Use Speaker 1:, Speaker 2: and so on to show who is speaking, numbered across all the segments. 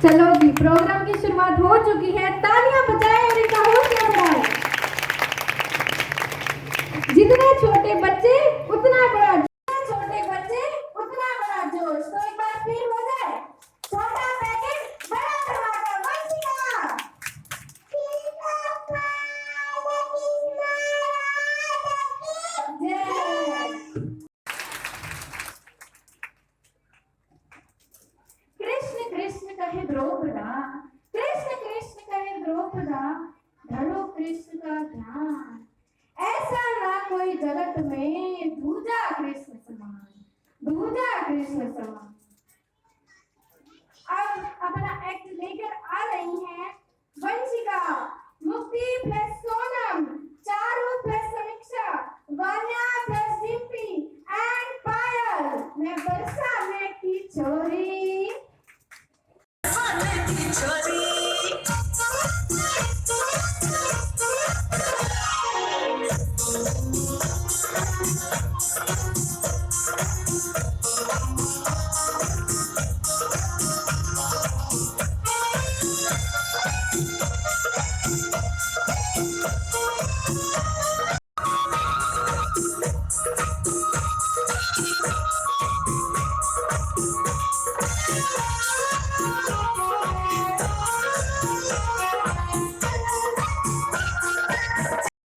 Speaker 1: चलो जी, प्रोग्राम की शुरुआत हो चुकी है। तालियां बजाएं और इनका हौसला बढ़ाएं। जितने छोटे बच्चे उतना बड़ा, जितने छोटे बच्चे उतना बड़ा जोश। तो एक बार फिर हो जाए, छोटा पैकेट बड़ा धमाका। वंशिका कृष्ण कृष्ण कहे द्रौपदा, कृष्ण कृष्ण कहे द्रौपदा, धरो कृष्ण का ध्यान। ऐसा ना कोई जगत में दूजा कृष्ण समान, दूजा कृष्ण समान। अब अपना एक्ट लेकर आ रही हैं वंशिका, मुक्ति प्लस सोनम, चारू प्लस समीक्षा, वान्या प्लस डिम्पी एंड पायल। मैं बरसा में की छोरी,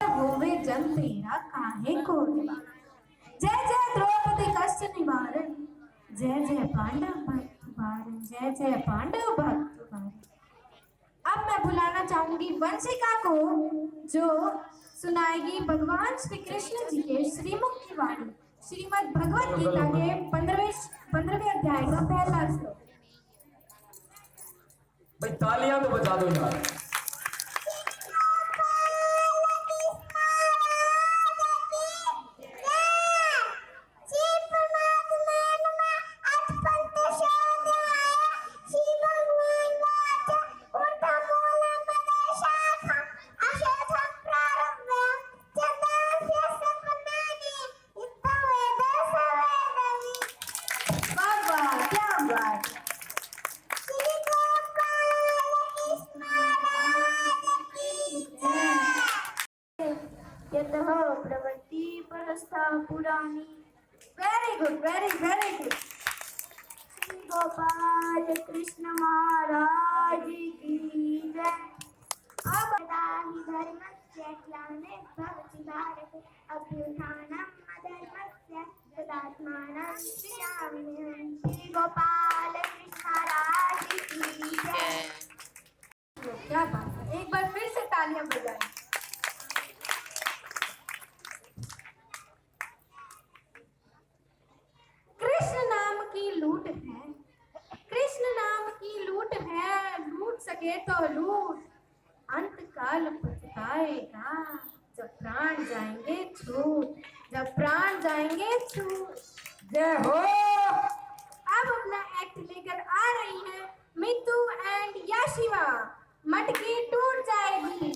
Speaker 1: होवे जन तेरा काहे को निवारण। जय जय द्रौपदी कष्ट निवारण, जय जय पांडव भक्त वारण, जय जय पांडव भक्त वारण। अब मैं बुलाना चाहूंगी वंशिका को, जो सुनाएगी भगवान श्री कृष्ण जी के श्रीमुख की वाणी, श्रीमद् भगवत गीता के 15वें अध्याय का पहला श्लोक।
Speaker 2: भाई तालियां तो बजा दो यार।
Speaker 1: यतः प्रवृत्ति परस्था पुराणी। Very good, very very good. Shri Gopal Krishna Maharaj की जय। अब धर्मस्य ग्लानिर्भवति भारते अभ्युत्थानम् अधर्मस्य तदात्मानं सृजाम्यहम्। श्री गोपाल कृष्ण महाराज की जय। क्या बात है, एक बार फिर से तालियां बजाएं। कृष्ण नाम की लूट है, कृष्ण नाम की लूट है, लूट सके तो लूट, अंत काल पछताएगा जब प्राण जाएंगे छूट, जब प्राण जाएंगे छूट। जय हो। अब अपना एक्ट लेकर आ रही है मितू एंड याशिवा, मटकी टूट जाएगी।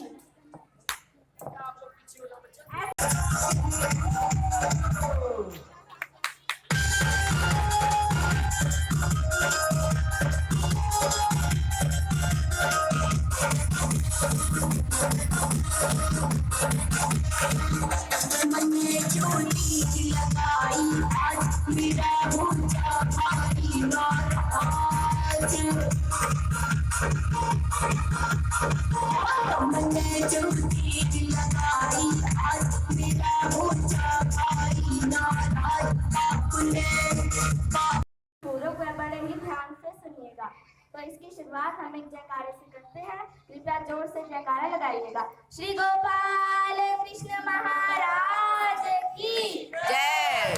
Speaker 1: पूर्व बड़े ही ध्यान से सुनिएगा। तो इसकी शुरुआत हम एक जयकारे से करते हैं। कृपया जोर से जयकारा लगाइएगा। श्री गोपाल कृष्ण महाराज की
Speaker 3: जय।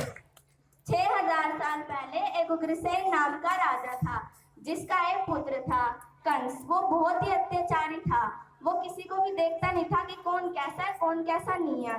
Speaker 1: 6000 साल पहले एक उग्रसेन नाम का राजा था, जिसका एक पुत्र था कंस। वो बहुत ही अत्याचारी था। वो किसी को भी देखता नहीं था कि कौन कैसा है कौन कैसा नहीं है।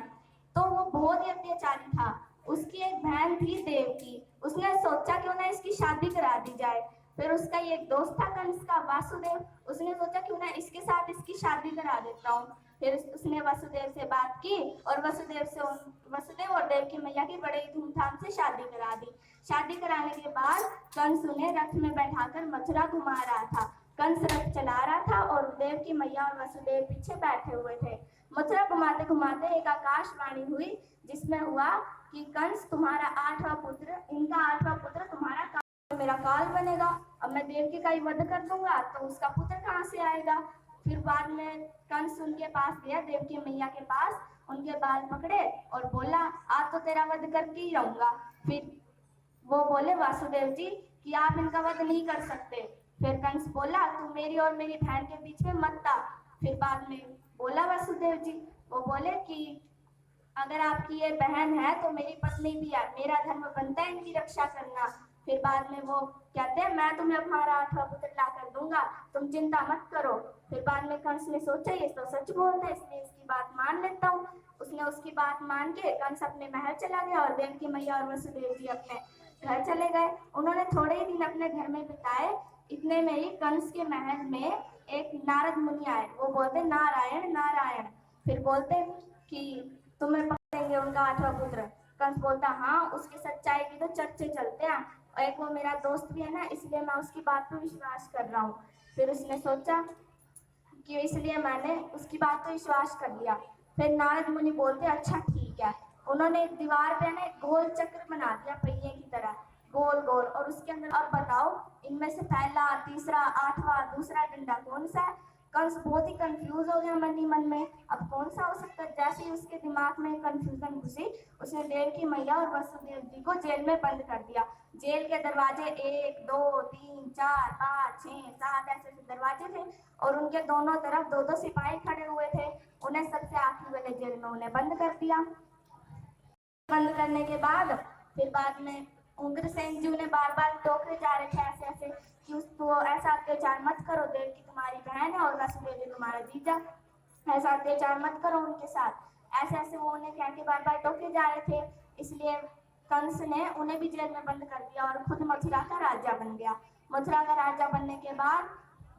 Speaker 1: तो वो बहुत ही अत्याचारी था। उसकी एक बहन थी देवकी। उसने सोचा क्यों ना इसकी शादी करा दी जाए। फिर उसका एक दोस्त था कंस का वासुदेव। उसने सोचा क्यों ना इसके साथ इसकी शादी करा देता हूँ। फिर उसने वसुदेव से बात की और वसुदेव और देवकी मैया की बड़े धूमधाम से शादी करा दी। शादी कराने के बाद कंस उन्हें रथ में बैठाकर मथुरा घुमा रहा था। कंस रथ चला रहा था और देव की मैया और वसुदेव पीछे बैठे हुए थे। मथुरा घुमाते घुमाते एक आकाशवाणी हुई जिसमें हुआ कि कंस तुम्हारा 8वां पुत्र, इनका 8वां पुत्र तुम्हारा काल, मेरा काल बनेगा। अब मैं देव की का ही वध कर दूंगा तो उसका पुत्र कहाँ से आएगा। फिर बाद में कंस उनके पास गया, देव की मैया के पास, उनके बाल पकड़े और बोला आज तो तेरा वध करके ही रहूंगा। फिर वो बोले वासुदेव जी कि आप इनका वध नहीं कर सकते। फिर कंस बोला तू मेरी और मेरी बहन के बीच में मत आ। फिर बाद में बोला वासुदेव जी, वो बोले कि अगर आपकी ये बहन है तो मेरी पत्नी भी है, मेरा धर्म बनता है इनकी रक्षा करना। फिर बाद में वो कहते हैं मैं तुम्हें हमारा 8वां पुत्र ला कर दूंगा, तुम चिंता मत करो। फिर बाद में कंस ने सोचा ये तो सच बोलता है, इसलिए इसकी बात मान लेता हूँ। उसने उसकी बात मान के कंस अपने महल चला गया और देव की मैया और वसुदेव जी अपने घर चले गए। उन्होंने थोड़े ही दिन अपने घर में बिताए। इतने में ही कंस के महल में एक नारद मुनि आए। वो बोलते नारायण नारायण। फिर बोलते कि तुम्हें पकड़ेंगे उनका 8वां पुत्र। कंस बोलता हाँ, उसकी सच्चाई की तो चर्चे चलते हैं और एक वो मेरा दोस्त भी है ना, इसलिए मैं उसकी बात पर विश्वास कर रहा हूँ। फिर उसने सोचा कि इसलिए मैंने उसकी बात पर विश्वास कर लिया। फिर नारद मुनि बोलते अच्छा ठीक है। उन्होंने एक दीवार पे ना एक गोल चक्र बना दिया पहिए की तरह, गोल गोल, और उसके अंदर अब बताओ इनमें से पहला, तीसरा, 8वां, दूसरा डंडा कौन सा है। कंस बहुत ही कंफ्यूज हो गया मन ही मन में, अब कौन सा हो सकता है। जैसे ही उसके दिमाग में कंफ्यूजन घुसी, उसने देव की मैया और वसुदेव जी को जेल में बंद कर दिया। जेल के दरवाजे 1, 2, 3, 4, 5, 6, 7 ऐसे दरवाजे थे और उनके दोनों तरफ 2-2 सिपाही खड़े हुए थे। उन्हें सबसे आखिरी वाले जेल में उन्हें बंद कर दिया। बंद करने के बाद फिर बाद में उग्रसेन जी उन्हें बार बार टोके जा रहे थे ऐसे ऐसे कि उसको ऐसा अत्याचार मत करो, देव की तुम्हारी बहन है और वसुदेव जी तुम्हारा जीजा, ऐसा अत्याचार मत करो उनके साथ। ऐसे ऐसे वो उन्हें कह के बार बार टोके जा रहे थे। इसलिए कंस ने उन्हें भी जेल में बंद कर दिया और खुद मथुरा का राजा बन गया। मथुरा का राजा बनने के बाद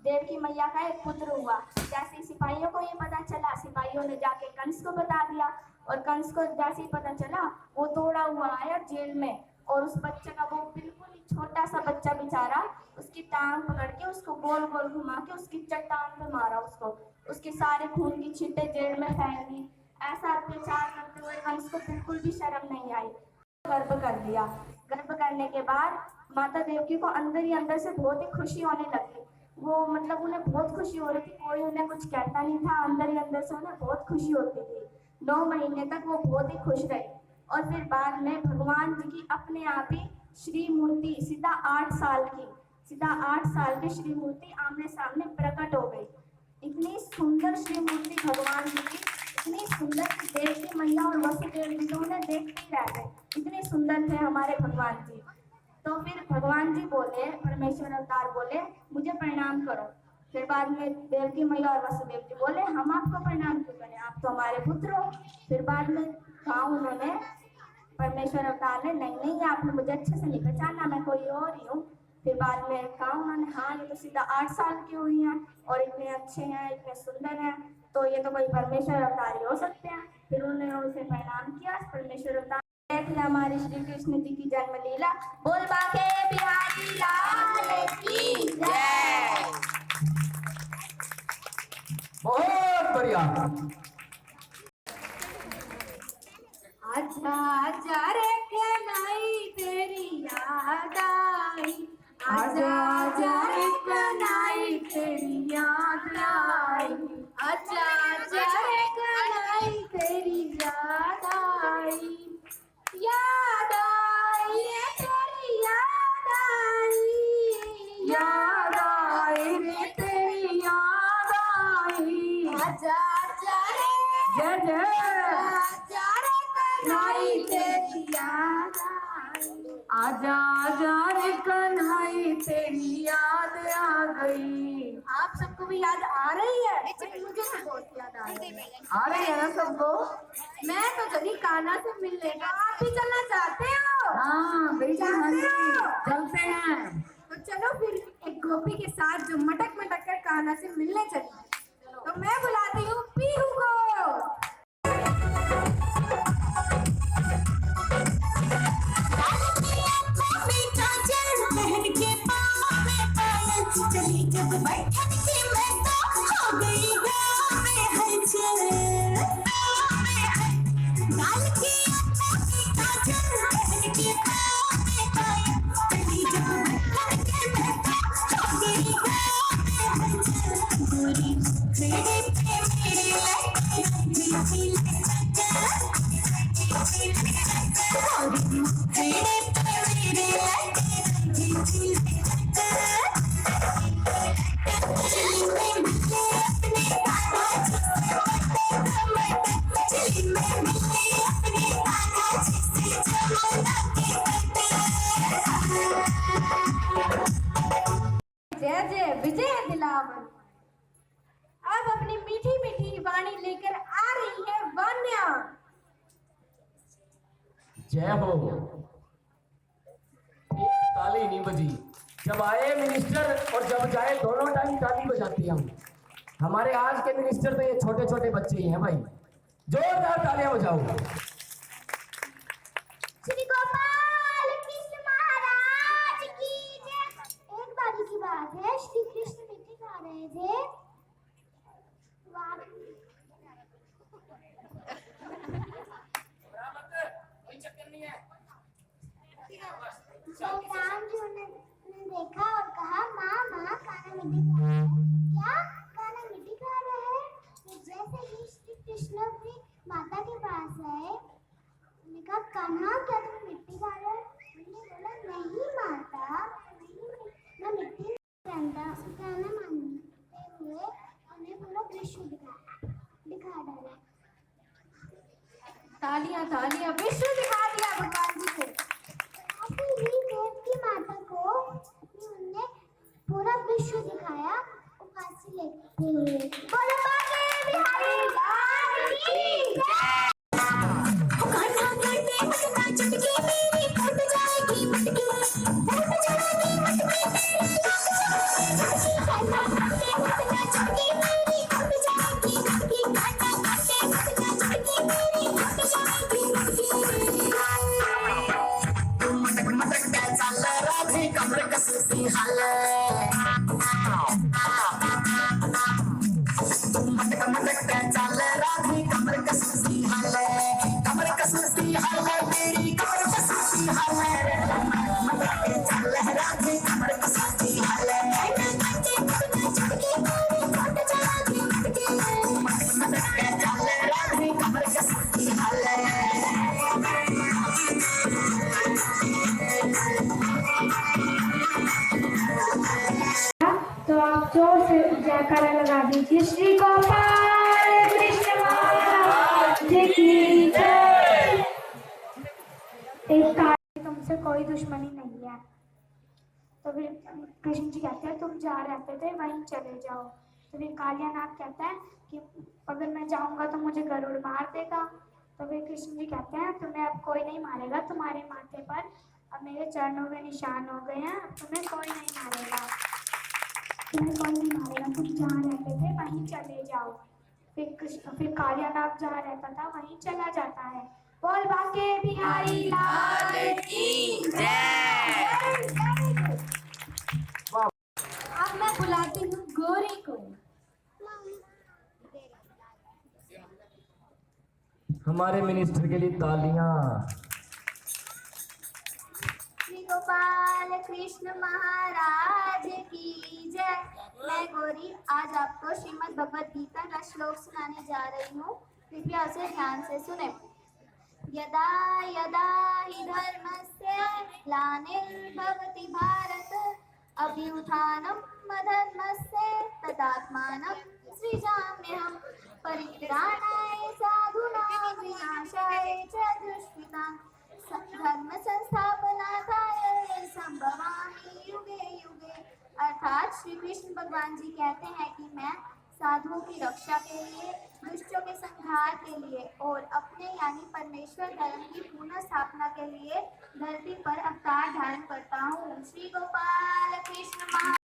Speaker 1: देव की मैया का एक पुत्र हुआ। जैसे ही सिपाहियों को ये पता चला, सिपाहियों ने जाके कंस को बता दिया और कंस को जैसे ही पता चला वो दौड़ा हुआ आया जेल में और उस बच्चे का, वो बिल्कुल ही छोटा सा बच्चा बेचारा, उसकी टांग पकड़ के उसको गोल गोल घुमा के उसकी चट्टान पे मारा उसको, उसके सारे खून की छींटे जेल में फैल दी। ऐसा अत्याचार करते हुए कंस को बिल्कुल भी शर्म नहीं आई। गर्भ कर दिया। गर्भ करने के बाद माता देवकी को अंदर ही अंदर से बहुत ही खुशी होने लगी। वो मतलब उन्हें बहुत खुशी हो रही थी, कोई उन्हें कुछ कहता नहीं था, अंदर ही अंदर से उन्हें बहुत खुशी होती थी। 9 महीने तक वो बहुत ही खुश रही और फिर बाद में भगवान जी की अपने आप ही श्री मूर्ति सीधा 8 साल की श्री मूर्ति आमने सामने प्रकट हो गई। इतनी सुंदर श्री मूर्ति भगवान जी की, इतनी सुंदर कि देव की मैया और वसुदेव जी तो उन्हें देखते ही रह गए, इतने सुंदर थे हमारे भगवान जी। तो फिर भगवान जी बोले, परमेश्वर अवतार बोले मुझे प्रणाम करो। फिर बाद में देव की मैया और वसुदेव जी बोले हम आपको प्रणाम क्यों करें, आप तो हमारे पुत्र हो। फिर बाद में कहा उन्होंने, परमेश्वर अवतार ने, नहीं आपने मुझे अच्छे से नहीं पहचाना, मैं कोई और ही हूँ। फिर बाद में कहा उन्होंने हाँ ये तो सीधा 8 साल की हुई हैं और इतने अच्छे हैं, इतने सुंदर हैं, तो ये तो कोई परमेश्वर अवतार ही हो सकते हैं। फिर उन्होंने उसे प्रणाम किया। परमेश्वर अवतार देख लिया हमारे श्री कृष्ण जी की जन्म लीला। बोल बाके बिहारी लाल की जय।
Speaker 2: बहुत बढ़िया।
Speaker 1: आजा आजा रे कन्हई तेरी याद आई, आजा आजा रे कन्हई तेरी याद आई, आजा आजा रे कन्हई तेरी याद आई, याद आई रे तेरी याद आई, याद आई रे तेरी याद आई, आजा आजा रे जय जय, आजा रे कन्हई तेरी याद आई, आजा आजा रे कन्हई तेरी याद आ गई। आप सबको भी याद आ रही है? मुझे तो बहुत याद आ रही है ना सबको। मैं तो चली कान्हा से मिलने का, आप भी चलना चाहते हो? हाँ बिल्कुल चलते हैं। तो चलो फिर एक गोपी के साथ जो मटक मटक कर कान्हा से मिलने चले। तो मैं बुलाती हूँ पीहू को।
Speaker 3: पहन के पाँव में पायल, चली जब बैठन की मैं तो हो गई गाँव में हलचल। डाल के आँखों की काजल, पहन के पाँव में पायल, चली जब बैठन की मैं तो हो गई गाँव में हलचल। गोरी मेरे पे मेरे लगे झिलझिल चक्कर, गोरी मेरे पे मेरे लगे झिलझिल चक्कर। चली मैं मिले अपने कान्हा जी से कमर, चली मैं मिले अपने कान्हा जी से जमुना के
Speaker 1: जय जय विजय दिलावर। अब अपनी मीठी मीठी वाणी लेकर आ रही है वान्या।
Speaker 2: जय हो। ताली नहीं बजी। जब आए मिनिस्टर और जब जाए दोनों टाइम ताली बजाते हम। हमारे आज के मिनिस्टर तो ये छोटे छोटे बच्चे ही हैं भाई। जोरदार तालियां बजाओ।
Speaker 3: श्री गोपाल कृष्ण महाराज की जय। एक बारी की बात है, श्री कृष्ण मिट्टी खा रहे थे। तो राम जी ने देखा और कहा, माँ माँ कान्हा मिट्टी खा रहा है। क्या कान्हा मिट्टी खा रहा है? तो जैसे ही श्री कृष्ण अपनी माता के पास आए, उन्होंने कहा, कान्हा क्या तुम मिट्टी खा रहे हो? उन्होंने बोला, नहीं माता, मैं मिट्टी नहीं जानता। कान्हा मानते हुए उन्हें पूरा विश्व दिखा डाला।
Speaker 1: तालियां तालियां, विश्व दिखा दिया भगवान जी को।
Speaker 3: ऐसे ही देव की माता को उन्होंने पूरा विश्व दिखाया उपासी लेते हुए। बोलो बाके बिहारी लाल की जय। कान्हा करते मटका चटकी मेरी फट जाएगी मटकी, फट जाएगी मटकी मेरी फट जाएगी मटकी। कान्हा करते मटका चटकी मेरी फट जाएगी मटकी, कान्हा करते मटका चटकी मेरी फट जाएगी मटकी। मटक मटक क्या चाल राधे कमर कसती हाल, मटक मटक क्या चाल राधे कमर कसती हाल, कमर कसती हाल तेरी कमर कसती हाल, मटक क्या चाल राधे कमर कसती हाल, मटक मटक क्या चाल राधे कमर कसती हाल।
Speaker 4: तो आप जोर से जयकारा लगा दीजिए। श्री गोपाल कृष्ण महाराज की जय। एक काली तुमसे कोई दुश्मनी नहीं है। तो फिर कृष्ण जी कहते हैं, तुम जहाँ रहते थे वहीं चले जाओ। तो फिर कालियानाग कहता है कि अगर मैं जाऊंगा तो मुझे गरुड़ मार देगा। तो फिर कृष्ण जी कहते हैं, तुम्हें अब कोई नहीं मारेगा, तुम्हारे माथे पर अब मेरे चरणों में निशान हो गए हैं, अब तुम्हें कोई नहीं मारेगा, तुम्हें कोई नहीं मारेगा, तुम जहाँ रहते थे वहीं चले जाओ। फिर कालियानाग जहाँ रहता था वहीं चला जाता है। बोल बाके बिहारी लाल की जय।
Speaker 1: अब मैं बुलाती हूँ गोरी को।
Speaker 2: हमारे मिनिस्टर के लिए तालियां।
Speaker 3: श्री गोपाल कृष्ण महाराज की जय। मैं गौरी आज आपको श्रीमद् भगवद गीता का श्लोक सुनाने जा रही हूँ। कृपया उसे ध्यान से सुने। यदा यदा हि धर्मस्य ग्लानिर्भवति भारत अभ्युत्थानम् अधर्मस्य तदात्मानं सृजाम्यहम् परित्राणाय साधूनां विनाशाय च दुष्कृतां धर्म संस्थापनार्थाय संभवामि युगे युगे। अर्थात श्री कृष्ण भगवान जी कहते हैं कि मैं साधुओं की रक्षा के लिए, दुष्टों के संहार के लिए और अपने यानी परमेश्वर धर्म की पुनः स्थापना के लिए धरती पर अवतार धारण करता हूँ। श्री गोपाल कृष्ण महा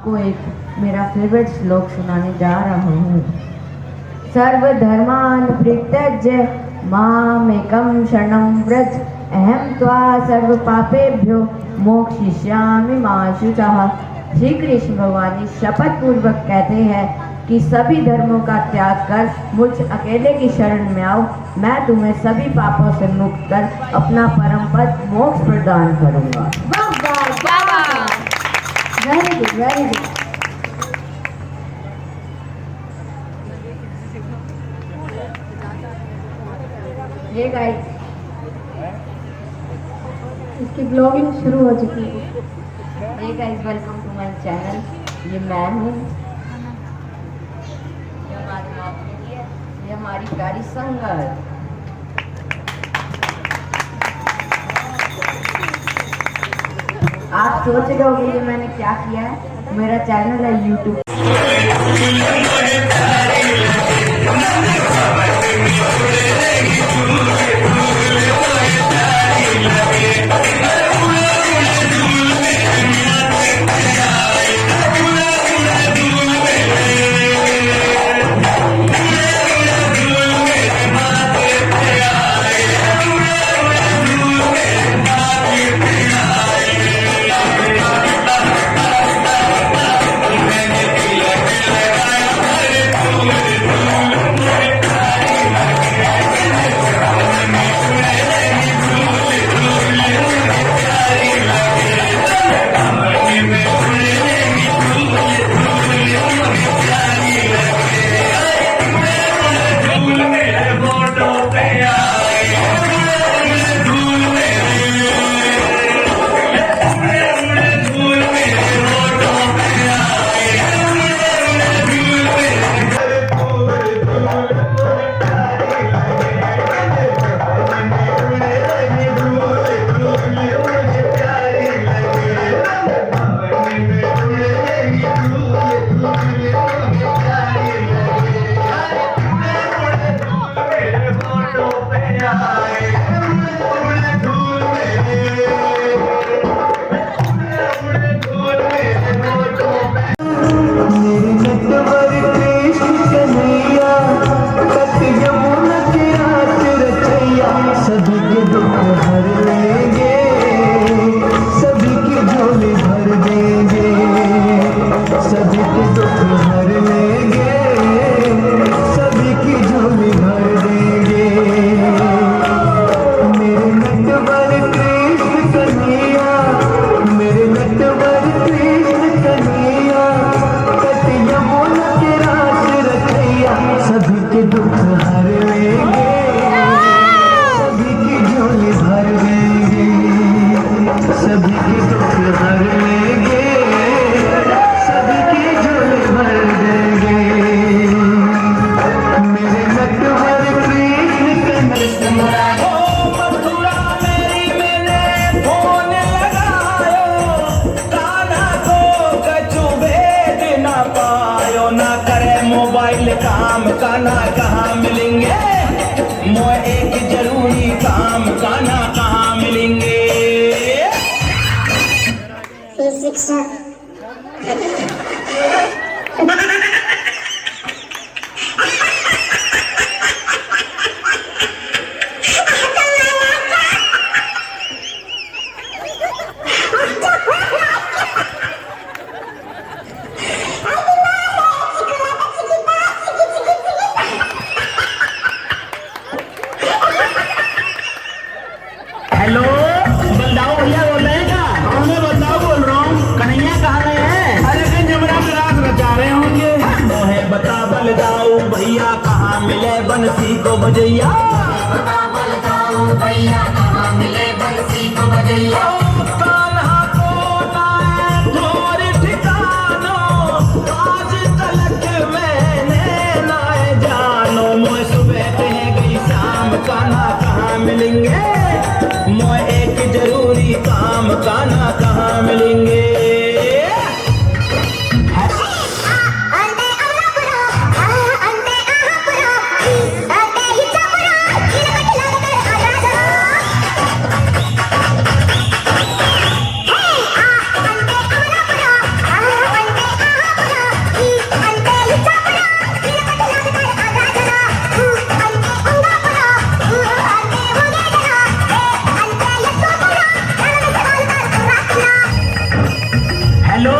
Speaker 5: आपको एक मेरा फेवरेट श्लोक सुनाने जा रहा हूँ। सर्वधर्मान् परित्यज्य मामेकं शरणं व्रज अहं त्वा सर्वपापेभ्यो मोक्षयिष्यामि मा शुचः। श्री कृष्ण भगवान शपथ पूर्वक कहते हैं कि सभी धर्मों का त्याग कर मुझ अकेले की शरण में आओ, मैं तुम्हें सभी पापों से मुक्त कर अपना परम पद मोक्ष प्रदान करूंगा।
Speaker 3: Very good, very good.
Speaker 5: ये गाइस,
Speaker 4: इसकी ब्लॉगिंग शुरू हो चुकी है।
Speaker 5: Hey guys, welcome to my channel. ये मैं हूँ, ये हमारी नौकरी है, ये हमारी प्यारी संगत। आप सोच रहे होंगे कि मैंने क्या किया है। मेरा चैनल है यूट्यूब।
Speaker 2: ओ
Speaker 6: काना कहाँ मिलेंगे, मोए एक जरूरी काम काना कहाँ मिलेंगे।
Speaker 3: शिक्षा
Speaker 6: हेलो बंदाओ भैया बोल रहे हैं क्या? मैं बंदाओ बोल रहा हूँ। कन्हैया कहाँ गए हैं? अरे कहीं जमरा में रात रचा रहे होंगे। मोहे बता बलदाऊ भैया कहाँ मिले बंसी को बजैया, बता बलदाऊ भैया कहाँ मिले बंसी को बजैया। कान्हा को नाए ढोर ठिकानो, आज तलक मैंने नाए जानो। मोए सुबह कह गई शाम कान्हा कहाँ मिलेंगे, मोए एक जरूरी काम कान्हा कहाँ मिलेंगे। हेलो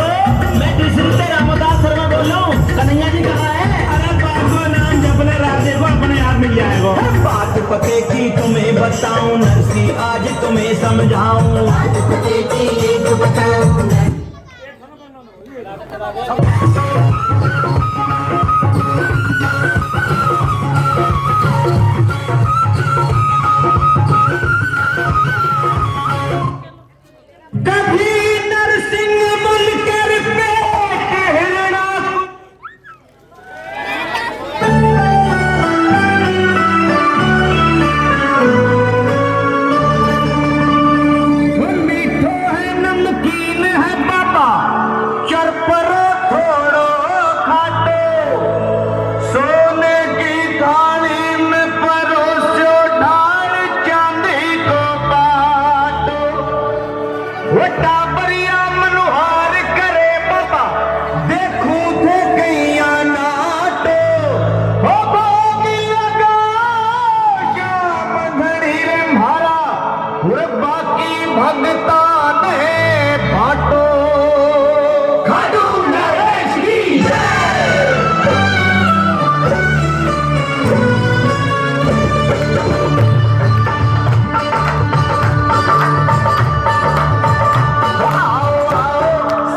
Speaker 6: मैं डिस्ट्रिक्ट रामदास शर्मा बोल रहा हूँ। कन्हैया जी कहाँ है? अरे बाबू नाम जपले राजे को अपने आप मिल जाएगा। बात पते की तुम्हें बताऊं नरसी आज तुम्हें समझाऊं, बात पते की एक बताऊं। कभी नरसिंह मुनकर पे कहना मीठो है नमकीन है बाबा, चरपरो थोड़ो खाटो, सोने की थाली में परोसो ढाल चांदी को बाटो। वो टाबरिया मनोहार करे बाबा, देखूं थे कैया नाटो। हो भोग लगा श्याम धड़ी रे म्हारा, वो बाकी भगता ने बाटो। खाटू नरेश की जय।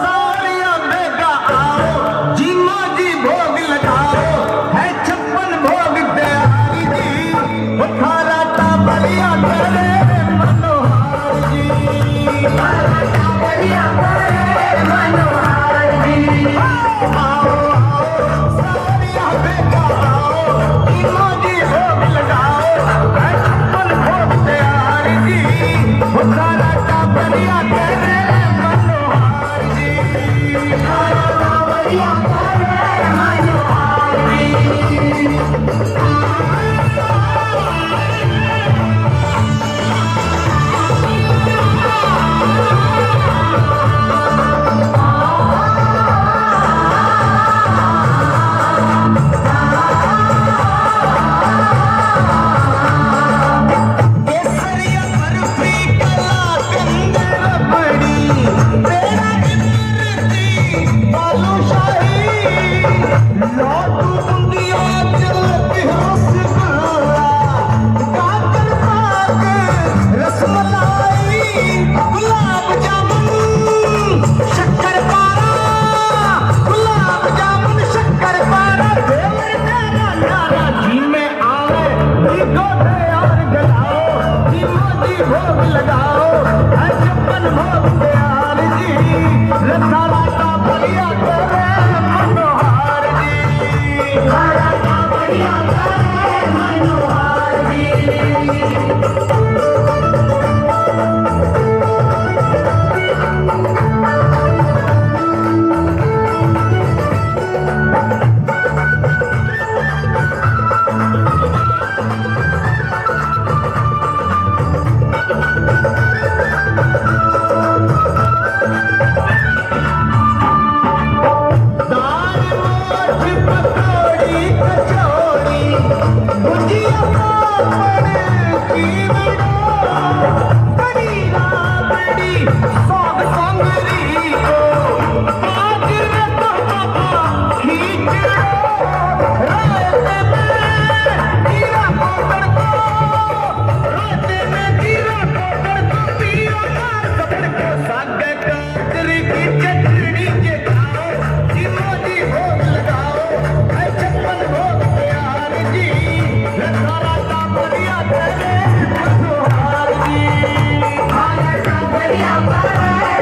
Speaker 6: साड़ियाँ बेगा आओ, जीमा जी भोग लगाओ, है 56 भोग तैयारी जी, वो थारा ता बलिया करे मनोहार जी।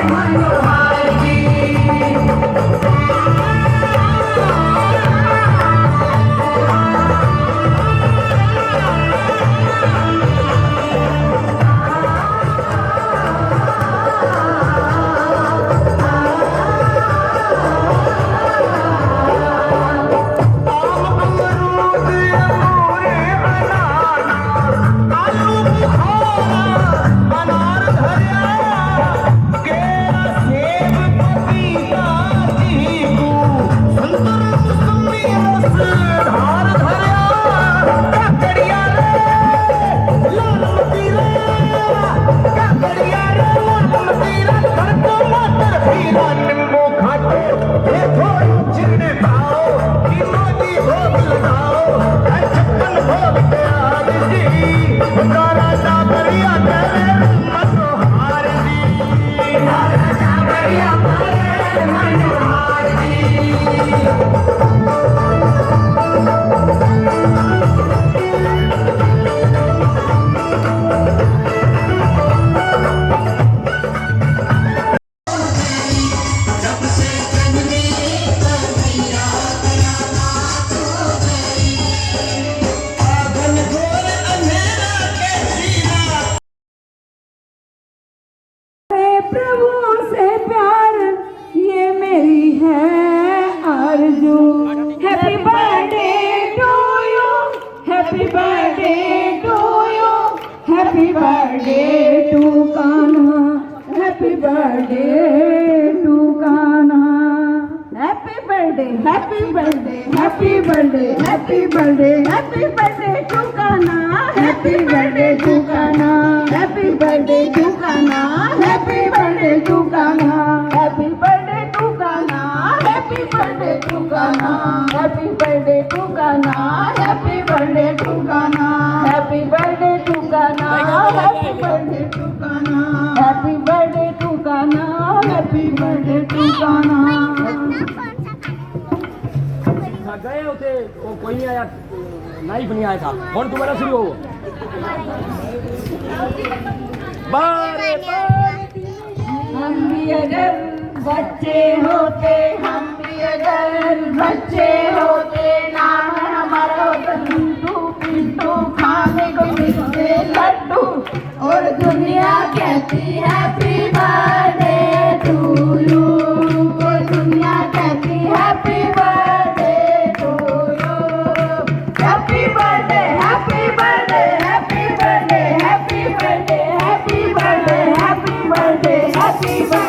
Speaker 2: मनोहर जी।
Speaker 7: प्रभु से प्यार ये मेरी है आरज़ू। Happy birthday to you, happy birthday to you, happy birthday to Kanha, happy birthday to Kanha. Happy birthday, happy birthday, happy birthday, happy birthday, happy birthday to Kanha, happy birthday to Kanha, happy birthday to Kanha, happy birthday to Kanha, happy birthday to Kanha, happy birthday to Kanha, happy birthday to Kanha, happy birthday to Kanha, happy birthday to Kanha, happy birthday to Kanha, happy birthday to Kanha, happy birthday to Kanha.
Speaker 2: गए उसे वो कोई नहीं आया, knife नहीं आया था। Phone दोबारा शुरू हो। बारे
Speaker 7: हम भी अगर बच्चे होते, हम भी अगर बच्चे होते, नाम हमारा होता पिंटू, पिंटू खाने को मिलते लड्डू, और दुनिया कहती हैप्पी बर्थडे टू यू, और दुनिया कहती happy birthday to you, happy birthday, happy birthday, happy birthday, happy birthday, happy birthday, happy birthday, happy birthday,